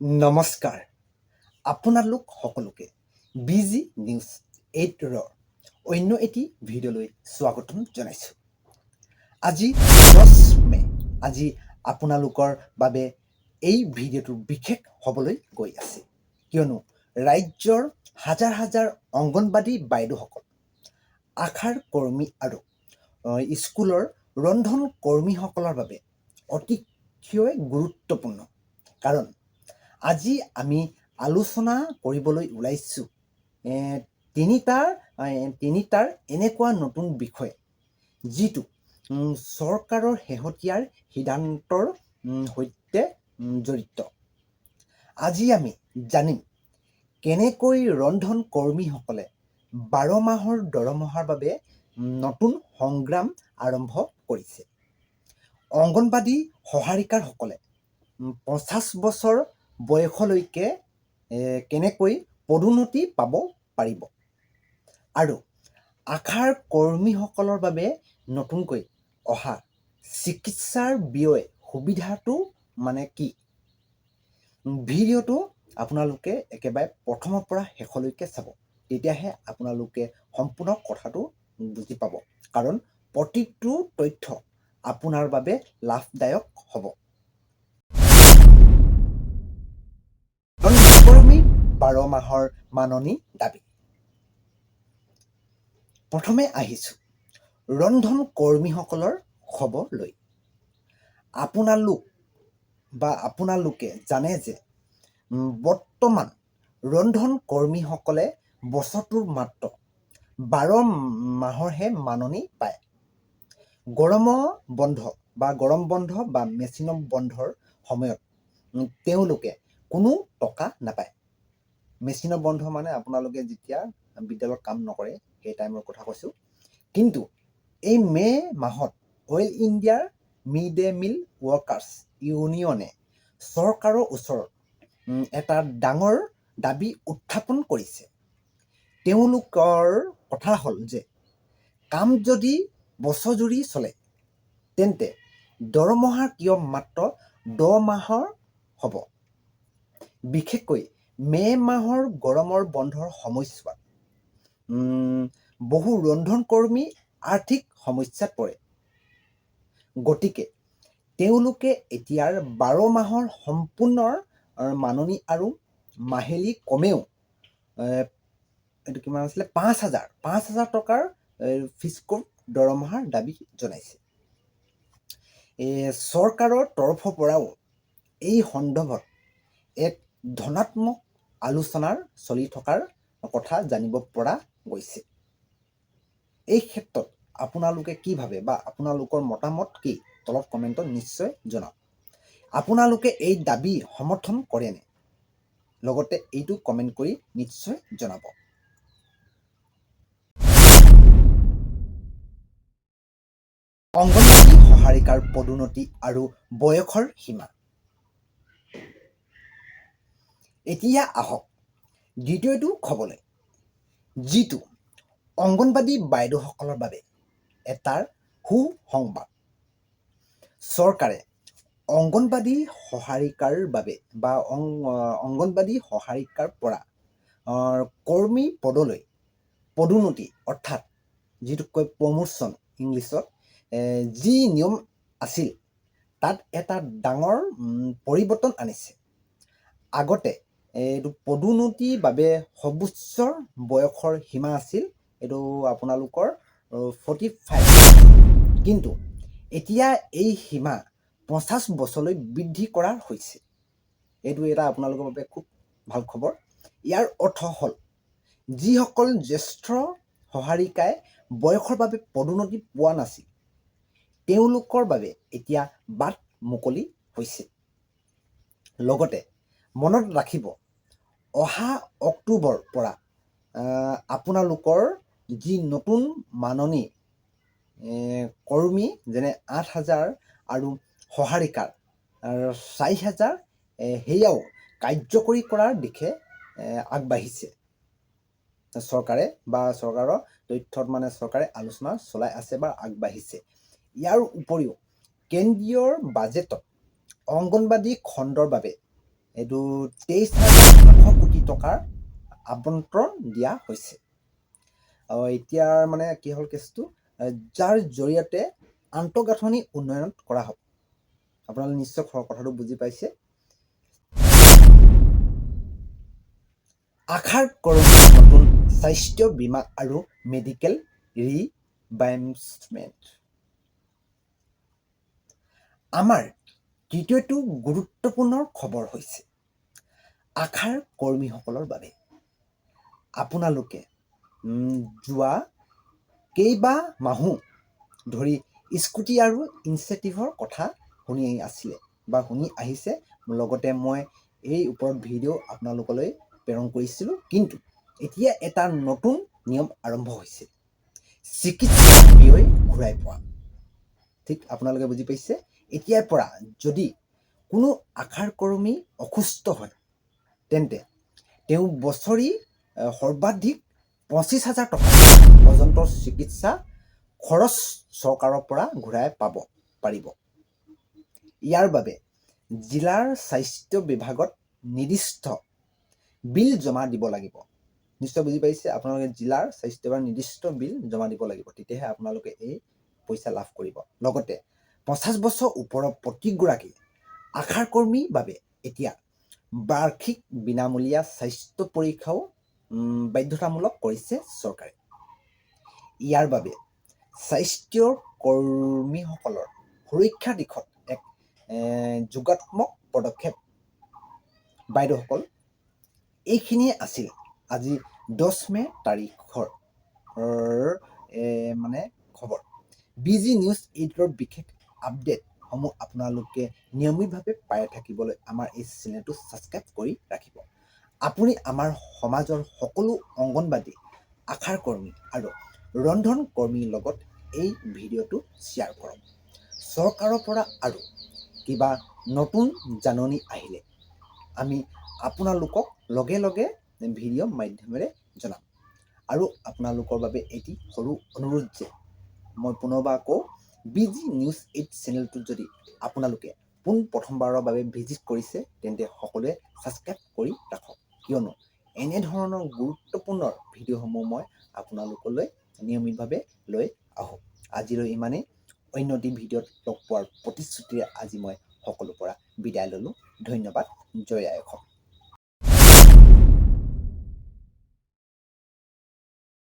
নমস্কাৰ, আপোনালোক সকলোকে বিজি নিউজ 8ৰ অন্য এটি ভিডিঅ'লৈ স্বাগতম জনাইছোঁ। আজি 10 মে'। আজি আপোনালোকৰ বাবে এই ভিডিঅ'টো বিশেষ হ'বলৈ গৈ আছে, কিয়নো ৰাজ্যৰ হাজাৰ হাজাৰ অংগনবাদী বাইদেউসকল, আশাৰ কৰ্মী আৰু স্কুলৰ ৰন্ধন কৰ্মীসকলৰ বাবে অতিশয় গুৰুত্বপূৰ্ণ। কাৰণ আজি আমি আলোচনা কৰিবলৈ ওলাইছোঁ তিনিটাৰ এনেকুৱা নতুন বিষয়, যিটো চৰকাৰৰ শেহতীয়া সিদ্ধান্তৰ সৈতে জড়িত। আজি আমি জানিম কেনেকৈ ৰন্ধন কৰ্মীসকলে 12 মাহৰ দৰমহাৰ বাবে নতুন সংগ্ৰাম আৰম্ভ কৰিছে। অংগনবাদী সহায়িকাসকলে 50 বছৰ বয়সলৈকে কেনেকৈ পদোন্নতি পাব পাৰিব, আৰু আশাৰ কৰ্মীসকলৰ বাবে নতুনকৈ অহা চিকিৎসাৰ ব্যয় সুবিধাটো মানে কি। ভিডিঅ'টো আপোনালোকে একেবাৰে প্ৰথমৰ পৰা শেষলৈকে চাব, তেতিয়াহে আপোনালোকে সম্পূৰ্ণ কথাটো বুজি পাব। কাৰণ প্ৰতিটো তথ্য আপোনাৰ বাবে লাভদায়ক হ'ব। কৰ্মী 12 মাহৰ মাননি দাবী। প্ৰথমে আহিছোঁ ৰন্ধন কৰ্মীসকলৰ খবৰলৈ। আপোনালোকে জানে যে বৰ্তমান ৰন্ধন কৰ্মীসকলে বছৰটোৰ মাত্ৰ 12 মাহৰহে মাননি পায়। গৰম বন্ধ বা মেচিন বন্ধৰ সময়ত তেওঁলোকে কোনো টকা নাপায়। মেচিনৰ বন্ধ মানে আপোনালোকে যেতিয়া বিদ্যালয়ত কাম নকৰে সেই টাইমৰ কথা কৈছোঁ। কিন্তু এই মে' মাহত অইল ইণ্ডিয়াৰ মিড ডে মিল ৱৰ্কাৰ্ছ ইউনিয়নে চৰকাৰৰ ওচৰত এটা ডাঙৰ দাবী উত্থাপন কৰিছে। তেওঁলোকৰ কথা হ'ল যে কাম যদি বছৰজুৰি চলে, তেন্তে দৰমহা কিয় মাত্ৰ 10 মাহৰ হ'ব। বিশেষকৈ মে' মাহৰ গৰমৰ বন্ধৰ সময়ছোৱাত বহু ৰন্ধন কৰ্মী আৰ্থিক সমস্যাত পৰে। গতিকে তেওঁলোকে এতিয়াৰ 12 মাহৰ সম্পূৰ্ণ মাননি আৰু মাহিলী কমেও এইটো কিমান আছিলে 5,000 টকাৰ ফিক্সড দৰমহাৰ দাবী জনাইছে। চৰকাৰৰ তৰফৰ পৰাও এই সন্দৰ্ভত এক ধনাত্মক আলোচনাৰ চলি থকাৰ কথা জানিব পৰা গৈছে। এই ক্ষেত্ৰত আপোনালোকে কি ভাবে বা আপোনালোকৰ মতামত কি, তলত কমেণ্টত নিশ্চয় জনাওক। আপোনালোকে এই দাবী সমৰ্থন কৰেনে? লগতে এইটো কমেণ্ট কৰি নিশ্চয় জনাব। অংগনবাদী সহায়িকাৰ পদোন্নতি আৰু বয়সৰ সীমা। এতিয়া আহক দ্বিতীয়টো খবৰলৈ, যিটো অংগনবাদী বাইদেউসকলৰ বাবে এটাৰ সুসংবাদ। চৰকাৰে অংগনবাদী সহায়িকাৰ বাবে বা অংগনবাদী সহায়িকাৰ পৰা কৰ্মী পদলৈ পদোন্নতি, অৰ্থাৎ যিটোক কয় প্ৰমোশ্যন ইংলিছত, যি নিয়ম আছিল তাত এটা ডাঙৰ পৰিৱৰ্তন আনিছে। আগতে এইটো পদোন্নতিৰ বাবে সৰ্বোচ্চ বয়সৰ সীমা আছিল এইটো আপোনালোকৰ 45, কিন্তু এতিয়া এই সীমা 50 বছৰলৈ বৃদ্ধি কৰা হৈছে। এইটো এটা আপোনালোকৰ বাবে খুব ভাল খবৰ। ইয়াৰ অৰ্থ হ'ল যিসকল জ্যেষ্ঠ সহায়িকাই বয়সৰ বাবে পদোন্নতি পোৱা নাছিল, তেওঁলোকৰ বাবে এতিয়া বাট মুকলি হৈছে। লগতে মনত ৰাখিব, অহা অক্টোবৰৰ পৰা আপোনালোকৰ যি নতুন মাননি কৰ্মী যেনে 8,000 আৰু সহায়িকাৰ 4,000, সেয়াও কাৰ্যকৰী কৰাৰ দিশে আগবাঢ়িছে চৰকাৰে, বা চৰকাৰৰ তথ্যত মানে চৰকাৰে আলোচনা চলাই আছে বা আগবাঢ়িছে। ইয়াৰ উপৰিও কেন্দ্ৰীয় বাজেটত অংগনবাদী খণ্ডৰ বাবে এইটো 23,800 কোটি টকাৰ আবণ্টন দিয়া হৈছে। এতিয়াৰ মানে কি হ'ল কেছটো, যাৰ জৰিয়তে আন্তঃগাঁথনি উন্নয়ন কৰা হ'ব। আপোনালোকে নিশ্চয় কথাটো বুজি পাইছে। আশাৰ কৰ্মী নতুন স্বাস্থ্য বীমা আৰু মেডিকেল ৰিবাইম্বৰ্ছমেণ্ট। আমাৰ তৃতীয়টো গুৰুত্বপূৰ্ণ খবৰ হৈছে আশাৰ কৰ্মীসকলৰ বাবে। আপোনালোকে যোৱা কেইবামাহো ধৰি স্কুটি আৰু ইনিচিয়েটিভৰ কথা শুনি আছিলে বা শুনি আহিছে। লগতে মই এই ওপৰত ভিডিঅ' আপোনালোকলৈ প্ৰেৰণ কৰিছিলোঁ। কিন্তু এতিয়া এটা নতুন নিয়ম আৰম্ভ হৈছে, চিকিৎসা ব্যয় ঘূৰাই পোৱা। ঠিক আপোনালোকে বুজি পাইছে। এতিয়াৰ পৰা যদি কোনো আশাৰ কৰ্মী অসুস্থ হয়, তেন্তে তেওঁ বছৰি সৰ্বাধিক 25,000 টকা পৰ্যন্ত চিকিৎসা খৰচ চৰকাৰৰ পৰা ঘূৰাই পাব পাৰিব। ইয়াৰ বাবে জিলাৰ স্বাস্থ্য বিভাগত নিৰ্দিষ্ট বিল জমা দিব লাগিব। নিশ্চয় বুজি পাইছে। আপোনালোকে জিলাৰ স্বাস্থ্য বিভাগত নিৰ্দিষ্ট বিল জমা দিব লাগিব, তেতিয়াহে আপোনালোকে এই পইচা লাভ কৰিব। লগতে 50 বছৰ ওপৰৰ প্ৰতিগৰাকী আশাৰ কৰ্মীৰ বাবে এতিয়া বাৰ্ষিক বিনামূলীয়া স্বাস্থ্য পৰীক্ষাও বাধ্যতামূলক কৰিছে চৰকাৰে। ইয়াৰ বাবে স্বাস্থ্য কৰ্মীসকলৰ সুৰক্ষাৰ দিশত এক যোগাত্মক পদক্ষেপ। বাইদেউসকল, এইখিনিয়ে আছিল আজি 10 মে তাৰিখৰ মানে খবৰ। BG News 8ৰ বিশেষ আপডেটসমূহ আপোনালোকে নিয়মিতভাৱে পাই থাকিবলৈ আমাৰ এই চেনেলটো ছাবস্ক্ৰাইব কৰি ৰাখিব। আপুনি আমাৰ সমাজৰ সকলো অংগনবাদী, আশাৰ কৰ্মী আৰু ৰন্ধন কৰ্মীৰ লগত এই ভিডিঅ'টো শ্বেয়াৰ কৰক। চৰকাৰৰ পৰা আৰু কিবা নতুন জাননী আহিলে আমি আপোনালোকক লগে লগে ভিডিঅ' মাধ্যমেৰে জনাম। আৰু আপোনালোকৰ বাবে এটি সৰু অনুৰোধ যে মই পুনৰবাৰ কওঁ, BG News 8 চেনেলটোত যদি আপোনালোকে প্ৰথমবাৰৰ বাবে ভিজিট কৰিছে, তেন্তে সকলোৱে ছাবস্ক্ৰাইব কৰি ৰাখক। কিয়নো এনেধৰণৰ গুৰুত্বপূৰ্ণ ভিডিঅ'সমূহ মই আপোনালোকলৈ নিয়মিতভাৱে লৈ আহোঁ। আজিলৈ ইমানেই। অন্য এটি ভিডিঅ'ত লগ পোৱাৰ প্ৰতিশ্ৰুতিৰে আজি মই সকলোৰ পৰা বিদায় ল'লোঁ। ধন্যবাদ। জয় আই অসম।